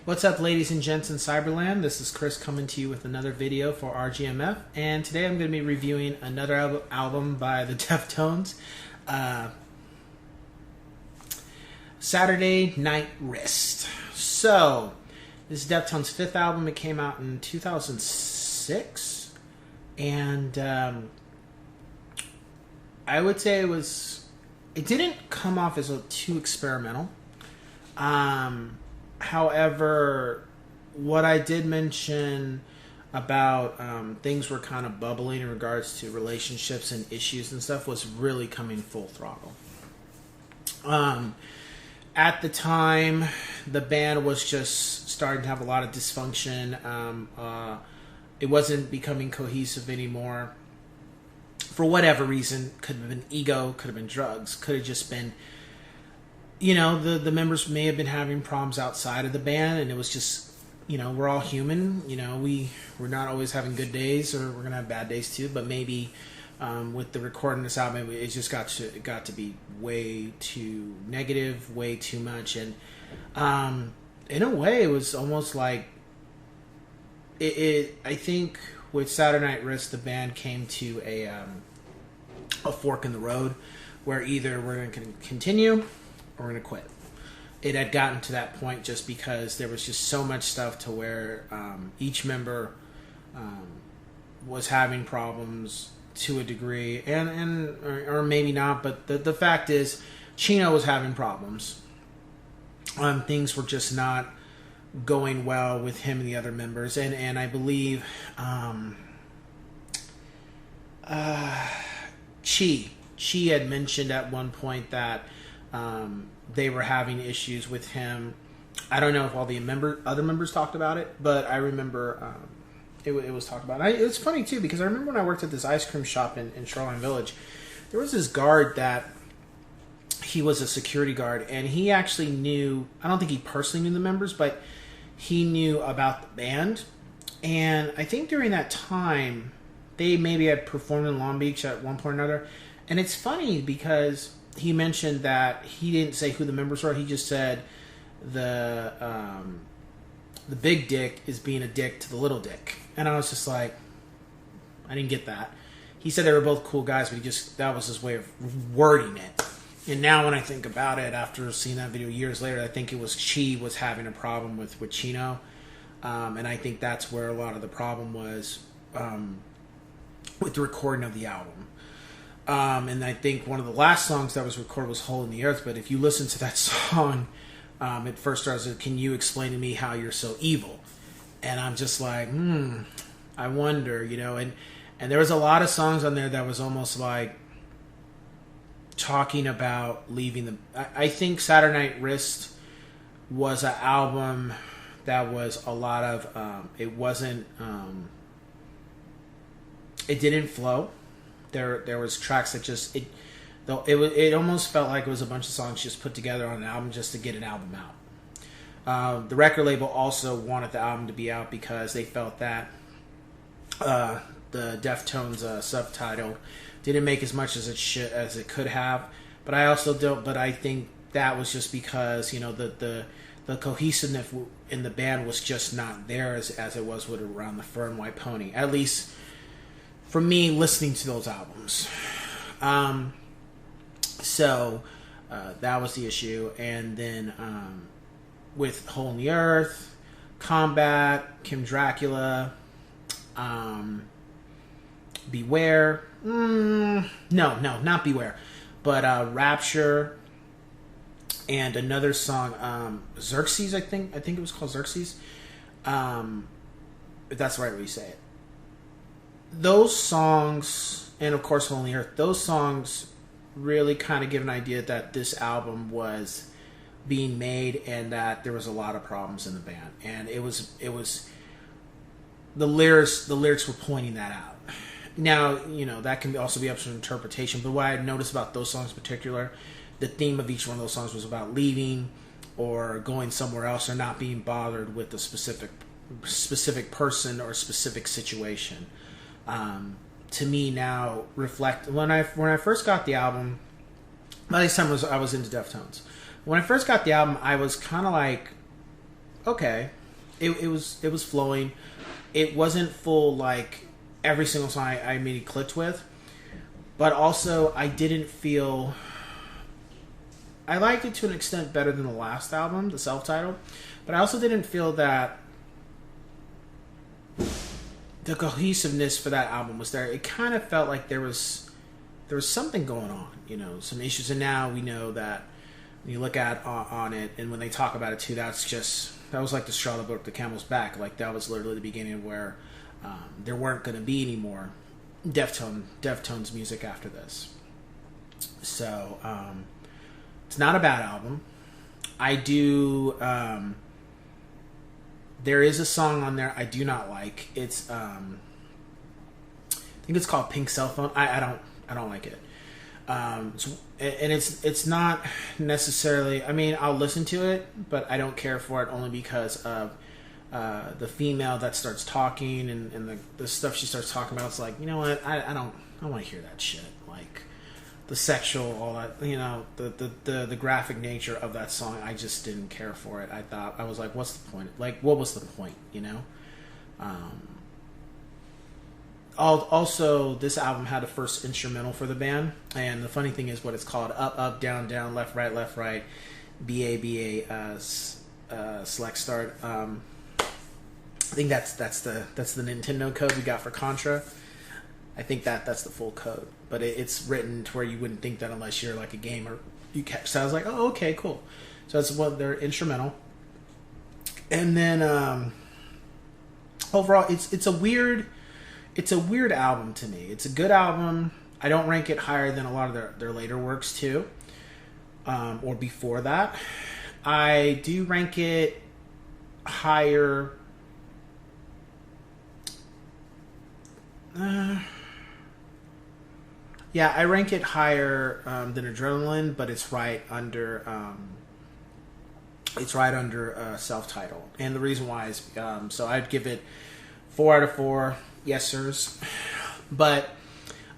What's up, ladies and gents in Cyberland? This is Chris coming to you with another video for RGMF, and today I'm going to be reviewing another album by the Deftones, Saturday Night Wrist. So, this is Deftones' fifth album. It came out in 2006, and I would say it didn't come off as too experimental. However, what I did mention about things were kind of bubbling in regards to relationships and issues and stuff was really coming full throttle. At the time, the band was just starting to have a lot of dysfunction. It wasn't becoming cohesive anymore. For whatever reason, could have been ego, could have been drugs, could have just been... the members may have been having problems outside of the band, and it was just, we're all human. We're not always having good days, or we're gonna have bad days too. But maybe with the recording of this album, it just got to be way too negative, way too much, and in a way, it was almost like I think with Saturday Night Wrist, the band came to a fork in the road, where either we're going to continue or we're going to quit. It had gotten to that point just because there was just so much stuff to where each member was having problems to a degree, or maybe not, but the fact is Chino was having problems. Things were just not going well with him and the other members, and I believe Chi had mentioned at one point that they were having issues with him. I don't know if all the other members talked about it, but I remember it was talked about. It was funny too, because I remember when I worked at this ice cream shop in Shoreline Village, there was this guard that he was a security guard, and he actually knew, I don't think he personally knew the members, but he knew about the band. And I think during that time, they maybe had performed in Long Beach at one point or another. And it's funny because he mentioned that he didn't say who the members were. He just said the big dick is being a dick to the little dick. And I was just like, I didn't get that. He said they were both cool guys, but that was his way of wording it. And now when I think about it, after seeing that video years later, I think it was Chi was having a problem with Chino. And I think that's where a lot of the problem was with the recording of the album. And I think one of the last songs that was recorded was Hole in the Earth. But if you listen to that song, it first starts with, "Can you explain to me how you're so evil?" And I'm just like, I wonder, and there was a lot of songs on there that was almost like talking about leaving the... I think Saturday Night Wrist was an album that was a lot of... it wasn't... it didn't flow. There was tracks that just... It almost felt like it was a bunch of songs just put together on an album just to get an album out. The record label also wanted the album to be out because they felt that the Deftones subtitle didn't make as much as it could have. But I also don't. But I think that was just because the cohesiveness in the band was just not there as it was with Around the Fur and White Pony. At least for me, listening to those albums. So that was the issue. And then with Hole in the Earth, Combat, Kimdracula, Beware. No, not Beware. But Rapture and another song, Xerxes, I think it was called Xerxes. If that's the right way you say it. Those songs, and of course Hole in the Earth, those songs really kind of give an idea that this album was being made and that there was a lot of problems in the band. And it was the lyrics were pointing that out. Now, that can also be up to interpretation, but what I noticed about those songs in particular, the theme of each one of those songs was about leaving or going somewhere else or not being bothered with a specific person or specific situation. To me now, when I first got the album, by this time I was into Deftones. When I first got the album, I was kind of like, okay. It was flowing. It wasn't full like every single song I immediately clicked with, but also I didn't feel. I liked it to an extent better than the last album, the self-titled, but I also didn't feel that the cohesiveness for that album was there. It kind of felt like there was something going on, you know, some issues, and now we know that when you look at on it, and when they talk about it too, that was like the straw that broke the camel's back. Like that was literally the beginning of where there weren't going to be any more Deftones music after this. So it's not a bad album. I do. There is a song on there I do not like. It's I think it's called Pink Cell Phone. I don't like it. It's not necessarily. I mean, I'll listen to it, but I don't care for it only because of the female that starts talking and the stuff she starts talking about. It's like, you know what? I don't want to hear that shit. Like the sexual, all that, you know, the graphic nature of that song. I just didn't care for it. I was like, what's the point? Like, what was the point? You know. Also, this album had a first instrumental for the band, and the funny thing is what it's called: up, up, down, down, left, right, B A, select, start. I think that's the Nintendo code we got for Contra. I think that's the full code, but it's written to where you wouldn't think that unless you're like a gamer. You catch. So I was like, oh, okay, cool. So that's what they're instrumental, and then overall, it's a weird album to me. It's a good album. I don't rank it higher than a lot of their later works too, or before that. I do rank it higher. Yeah, I rank it higher than Adrenaline, but it's right under self-titled. And the reason why is so I'd give it 4 out of 4 yes sirs, but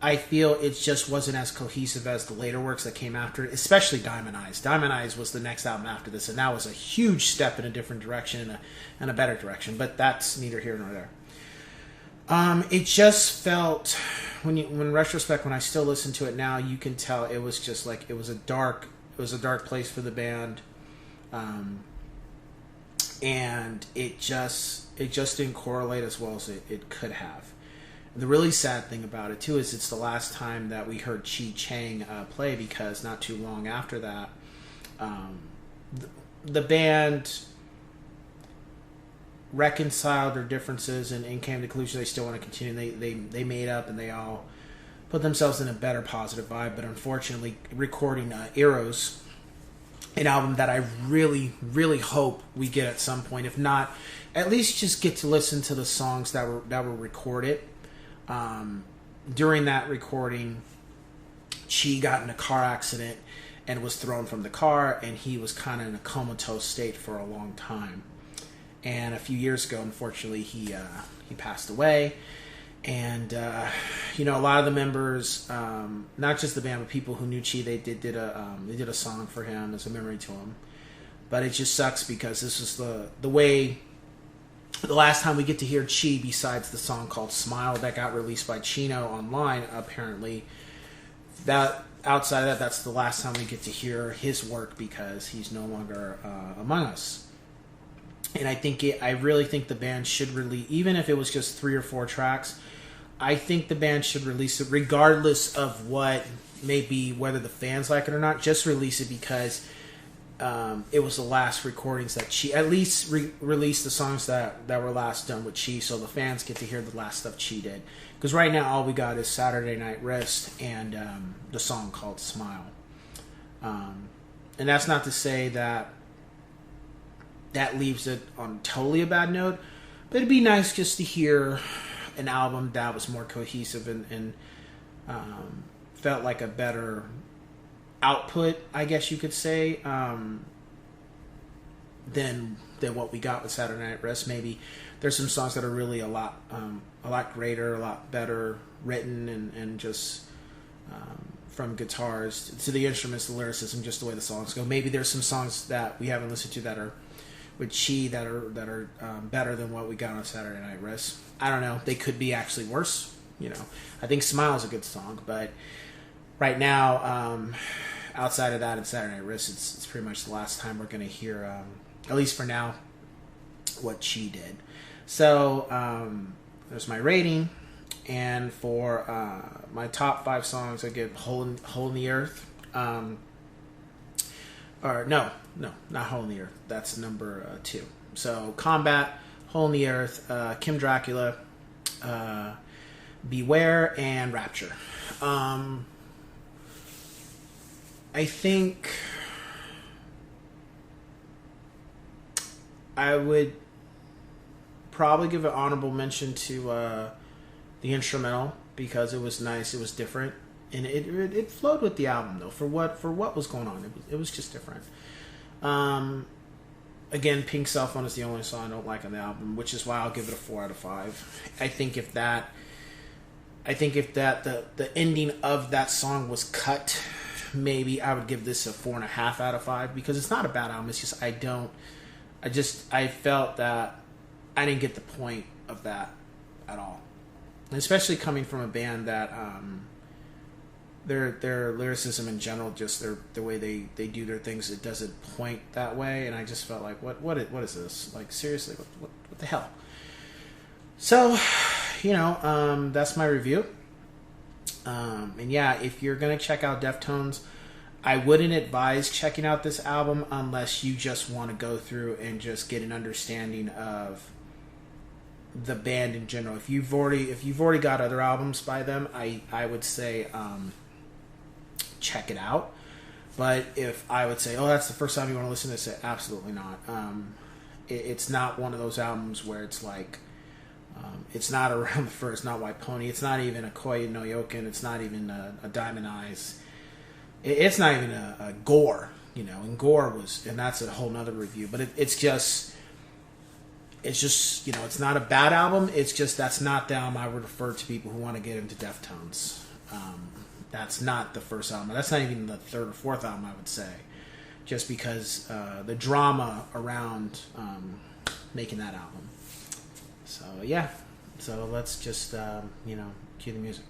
I feel it just wasn't as cohesive as the later works that came after it, especially Diamond Eyes. Diamond Eyes was the next album after this, and that was a huge step in a different direction and a better direction, but that's neither here nor there. It just felt, when retrospect, when I still listen to it now, you can tell it was just like, it was a dark place for the band, and it just didn't correlate as well as it could have. And the really sad thing about it too is it's the last time that we heard Chi Chang play, because not too long after that, the band reconciled their differences and came to the conclusion they still want to continue. They made up and they all put themselves in a better positive vibe. But unfortunately, recording Eros, an album that I really, really hope we get at some point, if not, at least just get to listen to the songs that were recorded. During that recording, Chi got in a car accident and was thrown from the car, and he was kind of in a comatose state for a long time. And a few years ago, unfortunately, he passed away. And a lot of the members, not just the band, but people who knew Chi, they did a song for him as a memory to him. But it just sucks because this was the last time we get to hear Chi, besides the song called "Smile" that got released by Chino online. Apparently, that outside of that, that's the last time we get to hear his work because he's no longer among us. And I really think the band should release, even if it was just 3 or 4 tracks, I think the band should release it regardless of what, maybe whether the fans like it or not. Just release it because it was the last recordings that Chi, at least release the songs that were last done with Chi, so the fans get to hear the last stuff Chi did. Because right now all we got is Saturday Night Wrist and the song called "Smile." And that's not to say that leaves it on totally a bad note, but it'd be nice just to hear an album that was more cohesive and felt like a better output, I guess you could say, than what we got with Saturday Night Rest. Maybe there's some songs that are really a lot greater, a lot better written, and just from guitars to the instruments, the lyricism, just the way the songs go. Maybe there's some songs that we haven't listened to that are with Chi that are better than what we got on Saturday Night Wrist. I don't know. They could be actually worse. You know, I think Smile is a good song, but right now, outside of that and Saturday Night Wrist, it's pretty much the last time we're going to hear, at least for now, what Chi did. So there's my rating, and for my top 5 songs, I give Hole in the Earth. Or no, not Hole in the Earth. That's number 2. So Combat, Hole in the Earth, Kimdracula, Beware, and Rapture. I think I would probably give an honorable mention to the instrumental, because it was nice, it was different, and it flowed with the album though for what was going on. It was just different. Again, Pink Cell Phone is the only song I don't like on the album, which is why I'll give it a 4 out of 5. I think if the ending of that song was cut, maybe I would give this a 4.5 out of 5, because it's not a bad album. It's just I felt that I didn't get the point of that at all, and especially coming from a band that their lyricism in general, just the way they do their things, it doesn't point that way, and I just felt like what is this? Like, seriously, what the hell? So, that's my review. And yeah, if you're gonna check out Deftones, I wouldn't advise checking out this album unless you just want to go through and just get an understanding of the band in general. If you've already got other albums by them, I would say check it out. But if I would say, oh, that's the first time you want to listen to this, absolutely not. It's not one of those albums where it's like, it's not Around the Fur, it's not White Pony, it's not even a Koi no Yoken, it's not even a Diamond Eyes, it's not even a Gore, and Gore was, and that's a whole nother review, but it's just, it's not a bad album, it's just, that's not the album I would refer to people who want to get into Deftones. That's not the first album, that's not even the third or fourth album, I would say, just because the drama around making that album. So yeah, so let's just cue the music.